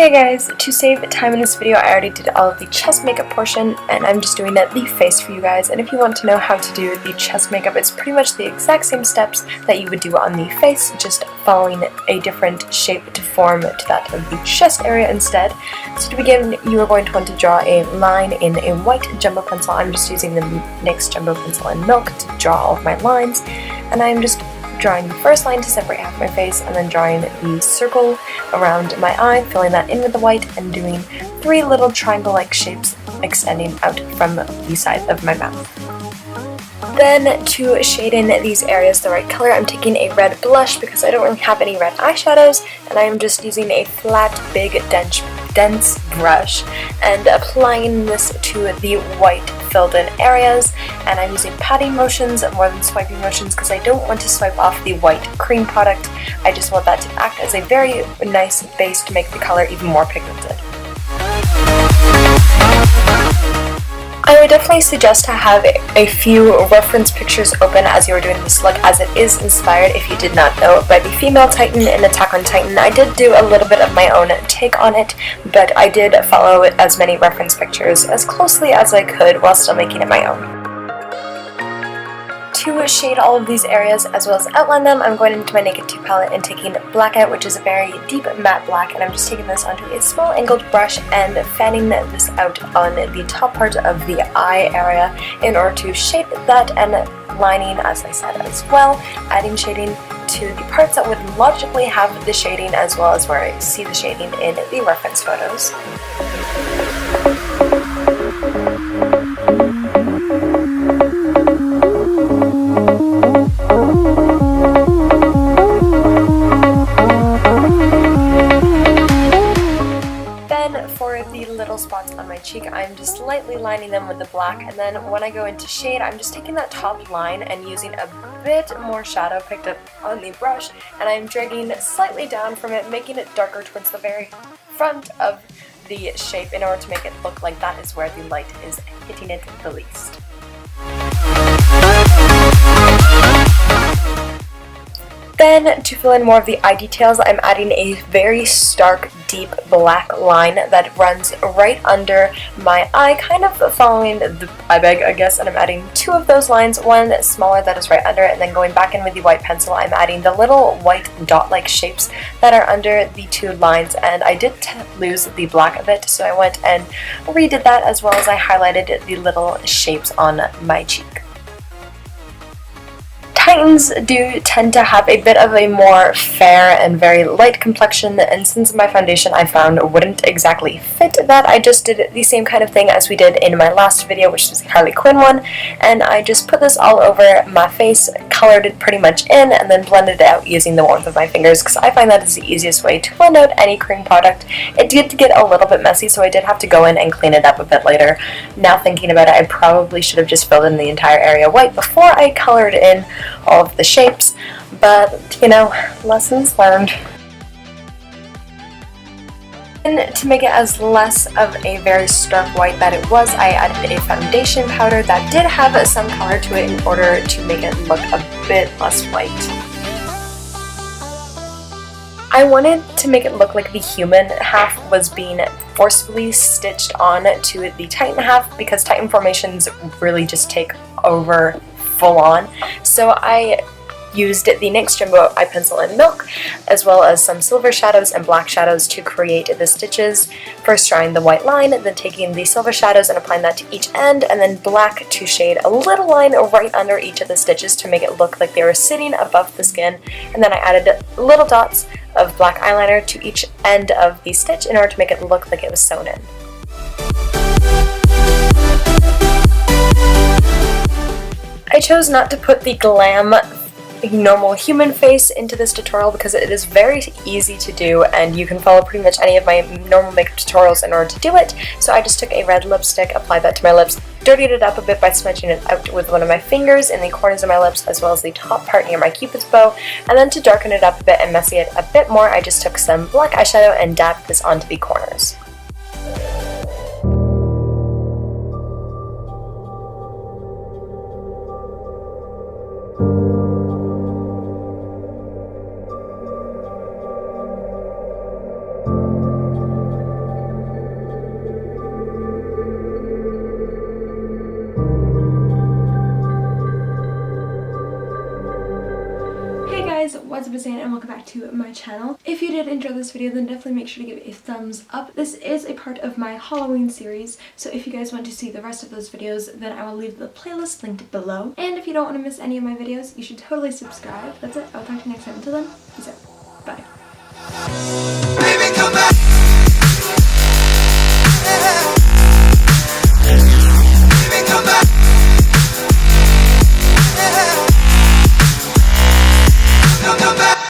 Hey guys, to save time in this video I already did all of the chest makeup portion and I'm just doing the face for you guys, and if you want to know how to do the chest makeup, it's pretty much the exact same steps that you would do on the face, just following a different shape to form to that of the chest area instead. So to begin, you are going to want to draw a line in a white jumbo pencil. I'm just using the NYX jumbo pencil in milk to draw all of my lines, and I'm just drawing the first line to separate half my face, and then drawing the circle around my eye, filling that in with the white, and doing 3 little triangle-like shapes extending out from the side of my mouth. Then, to shade in these areas the right color, I'm taking a red blush because I don't really have any red eyeshadows, and I'm just using a flat, big, dense brush and applying this to the white filled-in areas, and I'm using patting motions more than swiping motions because I don't want to swipe off the white cream product. I just want that to act as a very nice base to make the color even more pigmented. I would definitely suggest to have a few reference pictures open as you are doing this look, as it is inspired, if you did not know, by the female Titan in Attack on Titan. I did do a little bit of my own take on it, but I did follow as many reference pictures as closely as I could while still making it my own. To shade all of these areas as well as outline them, I'm going into my Naked 2 palette and taking Blackout, which is a very deep matte black, and I'm just taking this onto a small angled brush and fanning this out on the top part of the eye area in order to shape that, and lining, as I said, as well, adding shading to the parts that would logically have the shading as well as where I see the shading in the reference photos. For the little spots on my cheek, I'm just lightly lining them with the black, and then when I go into shade, I'm just taking that top line and using a bit more shadow picked up on the brush, and I'm dragging slightly down from it, making it darker towards the very front of the shape in order to make it look like that is where the light is hitting it the least. Then, to fill in more of the eye details, I'm adding a very stark, deep black line that runs right under my eye, kind of following the eye bag, I guess, and I'm adding 2 of those lines, one smaller that is right under it, and then going back in with the white pencil, I'm adding the little white dot-like shapes that are under the 2 lines, and I did lose the black a bit, so I went and redid that, as well as I highlighted the little shapes on my cheek. Titans do tend to have a bit of a more fair and very light complexion, and since my foundation I found wouldn't exactly fit that, I just did the same kind of thing as we did in my last video, which was the Harley Quinn one, and I just put this all over my face, colored it pretty much in, and then blended it out using the warmth of my fingers, because I find that is the easiest way to blend out any cream product. It did get a little bit messy, so I did have to go in and clean it up a bit later. Now thinking about it, I probably should have just filled in the entire area white before I colored in all of the shapes, but you know, lessons learned. And to make it as less of a very stark white that it was, I added a foundation powder that did have some color to it in order to make it look a bit less white. I wanted to make it look like the human half was being forcibly stitched on to the Titan half, because Titan formations really just take over full on. So I used the NYX Jumbo Eye Pencil in Milk, as well as some silver shadows and black shadows to create the stitches. First drawing the white line, then taking the silver shadows and applying that to each end, and then black to shade a little line right under each of the stitches to make it look like they were sitting above the skin, and then I added little dots of black eyeliner to each end of the stitch in order to make it look like it was sewn in. I chose not to put the glam normal human face into this tutorial because it is very easy to do and you can follow pretty much any of my normal makeup tutorials in order to do it. So I just took a red lipstick, applied that to my lips, dirtied it up a bit by smudging it out with one of my fingers in the corners of my lips as well as the top part near my cupid's bow, and then to darken it up a bit and messy it a bit more, I just took some black eyeshadow and dabbed this onto the corners. Zane and welcome back to my channel. If you did enjoy this video, then definitely make sure to give it a thumbs up. This is a part of my Halloween series, so if you guys want to see the rest of those videos, then I will leave the playlist linked below. And if you don't want to miss any of my videos, you should totally subscribe. That's it. I'll talk to you next time. Until then, peace out. Bye.